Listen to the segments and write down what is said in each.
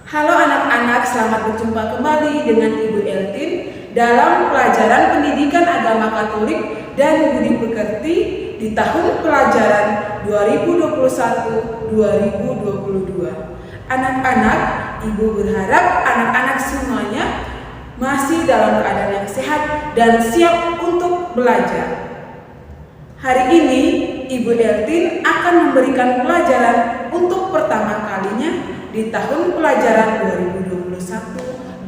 Halo anak-anak, selamat berjumpa kembali dengan Ibu Eltin dalam pelajaran Pendidikan Agama Katolik dan Budi Pekerti di tahun pelajaran 2021-2022. Anak-anak, Ibu berharap anak-anak semuanya masih dalam keadaan yang sehat dan siap untuk belajar. Hari ini, Ibu Eltin akan memberikan pelajaran untuk pertama kalinya di tahun pelajaran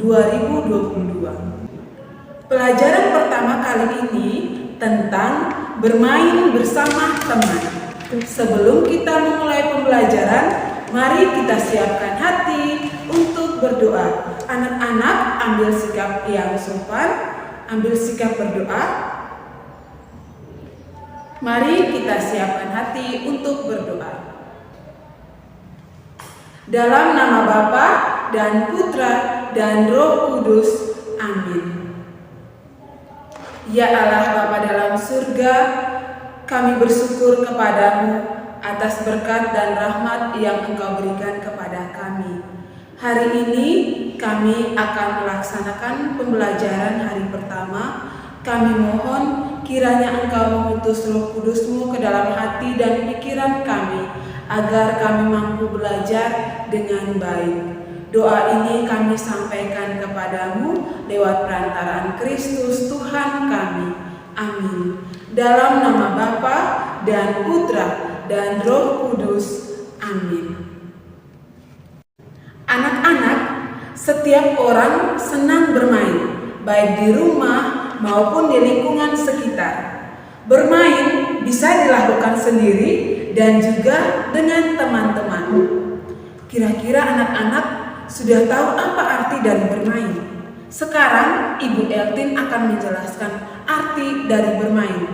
2021-2022. Pelajaran pertama kali ini tentang bermain bersama teman. Sebelum kita memulai pembelajaran, mari kita siapkan hati untuk berdoa. Anak-anak, ambil sikap yang sopan, ambil sikap berdoa. Mari kita siapkan hati untuk berdoa. Dalam nama Bapa dan Putra dan Roh Kudus. Amin. Ya Allah Bapa dalam surga, kami bersyukur kepadamu atas berkat dan rahmat yang Engkau berikan kepada kami. Hari ini kami akan melaksanakan pembelajaran hari pertama. Kami mohon kiranya Engkau mengutus Roh Kudus-Mu ke dalam hati dan pikiran kami, agar kami mampu belajar dengan baik. Doa ini kami sampaikan kepadamu lewat perantaraan Kristus Tuhan kami. Amin. Dalam nama Bapa dan Putra dan Roh Kudus. Amin. Anak-anak, setiap orang senang bermain, baik di rumah maupun di lingkungan sekitar. Bermain bisa dilakukan sendiri dan juga dengan teman-teman. Kira-kira anak-anak sudah tahu apa arti dari bermain? Sekarang Ibu Eltin akan menjelaskan arti dari bermain.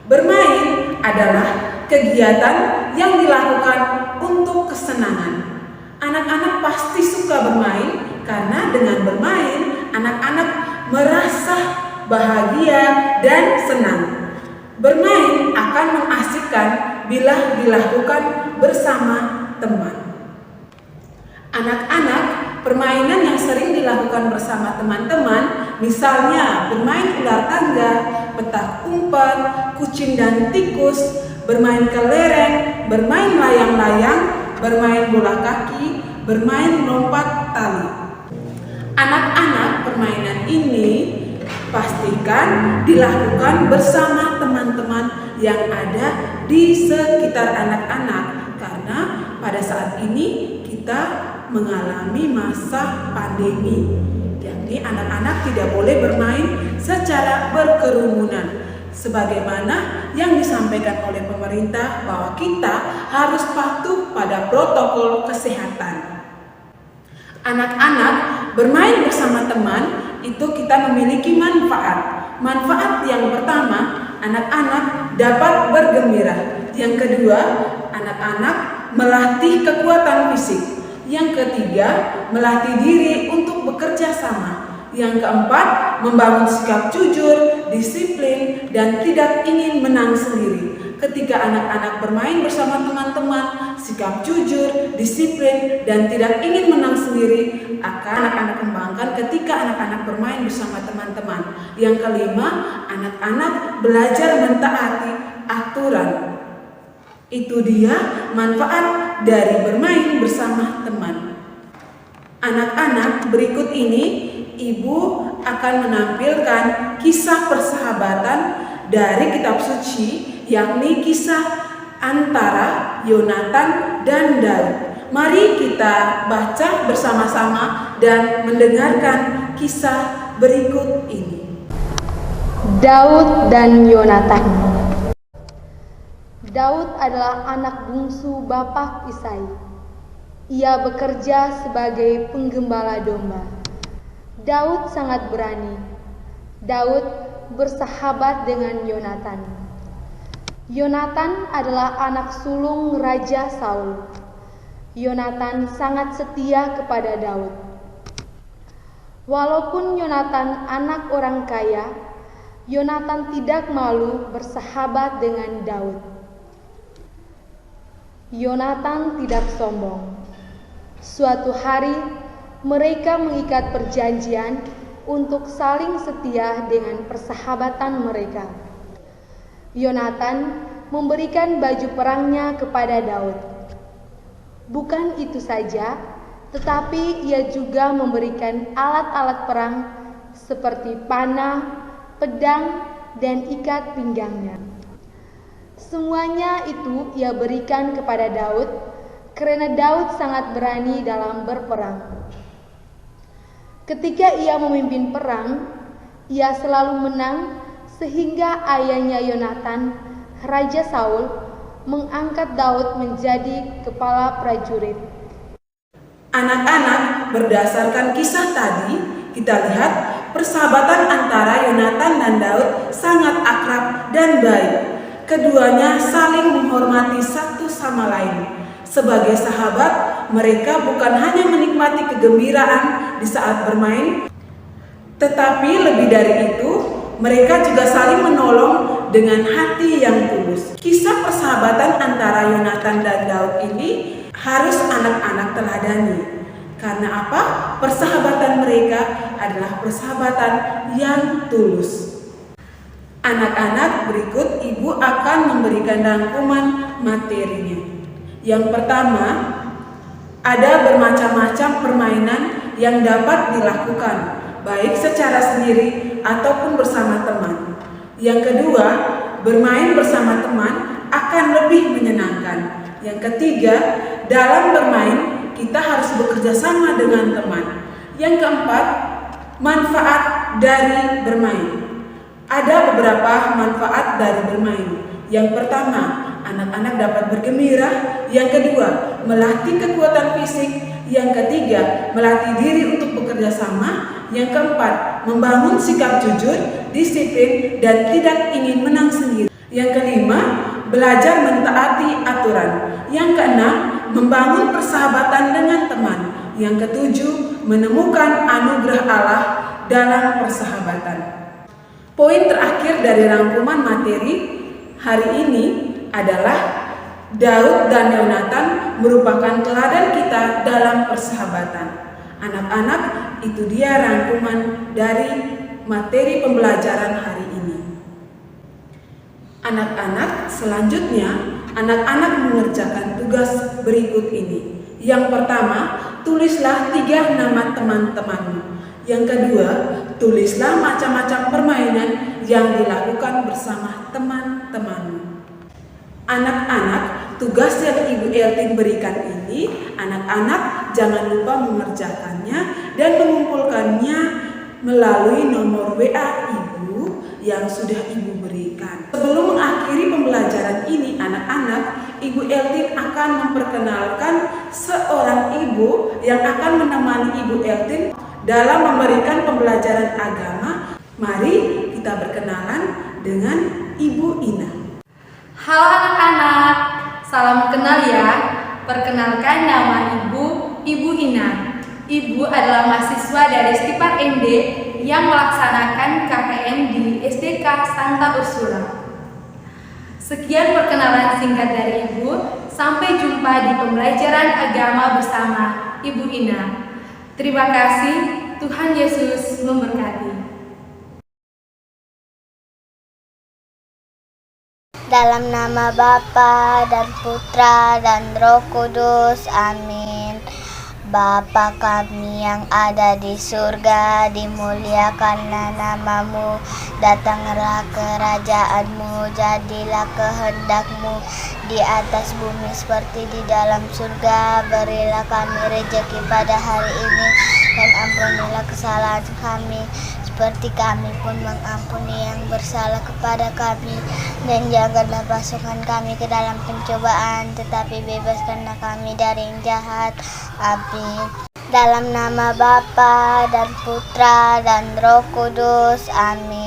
Bermain adalah kegiatan yang dilakukan untuk kesenangan. Anak-anak pasti suka bermain karena dengan bermain anak-anak merasa bahagia dan senang. Bermain akan mengasihkan bila dilakukan bersama teman. Anak-anak, permainan yang sering dilakukan bersama teman-teman, misalnya bermain ular tangga, petak umpet, kucing dan tikus, bermain kelereng, bermain layang-layang, bermain bola kaki, bermain lompat tali. Anak-anak, permainan ini pastikan dilakukan bersama teman-teman yang ada di sekitar anak-anak, karena pada saat ini kita mengalami masa pandemi, yakni anak-anak tidak boleh bermain secara berkerumunan, sebagaimana yang disampaikan oleh pemerintah bahwa kita harus patuh pada protokol kesehatan. Anak-anak, bermain bersama teman itu kita memiliki manfaat. Manfaat yang pertama, anak-anak dapat bergembira. Yang kedua, anak-anak melatih kekuatan fisik. Yang ketiga, melatih diri untuk bekerja sama. Yang keempat, membangun sikap jujur, disiplin, dan tidak ingin menang sendiri. Ketika anak-anak bermain bersama teman-teman, sikap jujur, disiplin, dan tidak ingin menang sendiri akan anak-anak kembangkan ketika anak-anak bermain bersama teman-teman. Yang kelima, anak-anak belajar mentaati aturan. Itu dia manfaat dari bermain bersama teman. Anak-anak, berikut ini Ibu akan menampilkan kisah persahabatan dari kitab suci, yakni kisah antara Yonatan dan Daud. Mari kita baca bersama-sama dan mendengarkan kisah berikut ini. Daud dan Yonatan. Daud adalah anak bungsu Bapak Isai. Ia bekerja sebagai penggembala domba. Daud sangat berani. Daud bersahabat dengan Yonatan. Yonatan adalah anak sulung Raja Saul. Yonatan sangat setia kepada Daud. Walaupun Yonatan anak orang kaya, Yonatan tidak malu bersahabat dengan Daud. Yonatan tidak sombong. Suatu hari, mereka mengikat perjanjian untuk saling setia dengan persahabatan mereka. Yonatan memberikan baju perangnya kepada Daud. Bukan itu saja, tetapi ia juga memberikan alat-alat perang seperti panah, pedang, dan ikat pinggangnya. Semuanya itu ia berikan kepada Daud, karena Daud sangat berani dalam berperang. Ketika ia memimpin perang, ia selalu menang, sehingga ayahnya Yonatan, Raja Saul, mengangkat Daud menjadi kepala prajurit. Anak-anak, berdasarkan kisah tadi, kita lihat persahabatan antara Yonatan dan Daud sangat akrab dan baik. Keduanya saling menghormati satu sama lain. Sebagai sahabat, mereka bukan hanya menikmati kegembiraan di saat bermain, tetapi lebih dari itu, mereka juga saling menolong dengan hati yang tulus. Kisah persahabatan antara Yonatan dan Daud ini harus anak-anak teladani. Karena apa? Persahabatan mereka adalah persahabatan yang tulus. Anak-anak, berikut ibu akan memberikan rangkuman materinya. Yang pertama, ada bermacam-macam permainan yang dapat dilakukan, baik secara sendiri ataupun bersama teman. Yang kedua, bermain bersama teman akan lebih menyenangkan. Yang ketiga, dalam bermain kita harus bekerja sama dengan teman. Yang keempat, manfaat dari bermain. Ada beberapa manfaat dari bermain. Yang pertama, anak-anak dapat bergembira. Yang kedua, melatih kekuatan fisik. Yang ketiga, melatih diri untuk bekerja sama. Yang keempat, membangun sikap jujur, disiplin, dan tidak ingin menang sendiri. Yang kelima, belajar mentaati aturan. Yang keenam, membangun persahabatan dengan teman. Yang ketujuh, menemukan anugerah Allah dalam persahabatan. Poin terakhir dari rangkuman materi hari ini adalah Daud dan Yonatan merupakan teladan kita dalam persahabatan. Anak-anak, itu dia rangkuman dari materi pembelajaran hari ini. Anak-anak, selanjutnya anak-anak mengerjakan tugas berikut ini. Yang pertama, tulislah 3 nama teman-temanmu. Yang kedua, tulislah macam-macam permainan yang dilakukan bersama teman-temanmu. Anak-anak, tugas yang Ibu Eltin berikan ini, anak-anak jangan lupa mengerjakannya dan mengumpulkannya melalui nomor WA Ibu yang sudah Ibu berikan. Sebelum mengakhiri pembelajaran ini, anak-anak, Ibu Eltin akan memperkenalkan seorang ibu yang akan menemani Ibu Eltin dalam memberikan pembelajaran agama. Mari kita berkenalan dengan Ibu Ina. Halo anak-anak, salam kenal ya. Perkenalkan nama Ibu Ina. Ibu adalah mahasiswa dari Stipar ND yang melaksanakan KKN di SDK Santa Ursula. Sekian perkenalan singkat dari Ibu. Sampai jumpa di pembelajaran agama bersama Ibu Ina. Terima kasih, Tuhan Yesus memberkati. Dalam nama Bapa dan Putra dan Roh Kudus, amin. Bapa kami yang ada di surga, dimuliakanlah namamu, datanglah kerajaanmu, jadilah kehendakmu di atas bumi seperti di dalam surga. Berilah kami rezeki pada hari ini, dan ampunilah kesalahan kami, seperti kami pun mengampuni yang bersalah kepada kami. Dan janganlah masukkan kami ke dalam pencobaan, tetapi bebaskanlah kami dari yang jahat. Amin. Dalam nama Bapa dan Putra dan Roh Kudus, amin.